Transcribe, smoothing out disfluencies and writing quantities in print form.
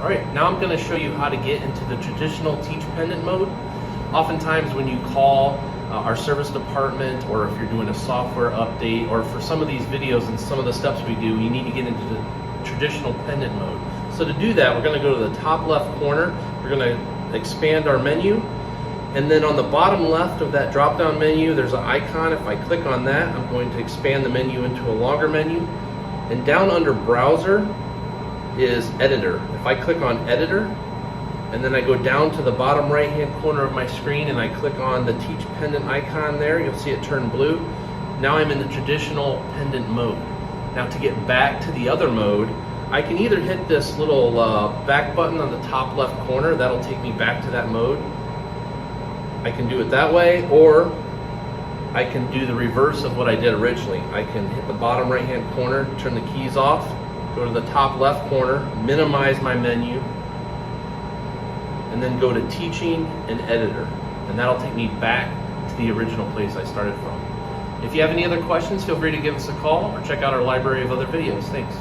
Alright, now I'm going to show you how to get into the traditional teach pendant mode. Oftentimes when you call our service department, or if you're doing a software update, or for some of these videos and some of the steps we do, you need to get into the traditional pendant mode. So to do that, we're going to go to the top left corner, we're going to expand our menu, and then on the bottom left of that drop down menu there's an icon. If I click on that, I'm going to expand the menu into a longer menu, and down under browser is editor. If I click on editor and then I go down to the bottom right hand corner of my screen and I click on the teach pendant icon there, you'll see it turn blue. Now I'm in the traditional pendant mode. Now to get back to the other mode, I can either hit this little back button on the top left corner, that'll take me back to that mode. I can do it that way, or I can do the reverse of what I did originally. I can hit the bottom right hand corner, turn the keys off, go to the top left corner, minimize my menu, and then go to teaching and editor, and that'll take me back to the original place I started from. If you have any other questions, feel free to give us a call or check out our library of other videos. Thanks.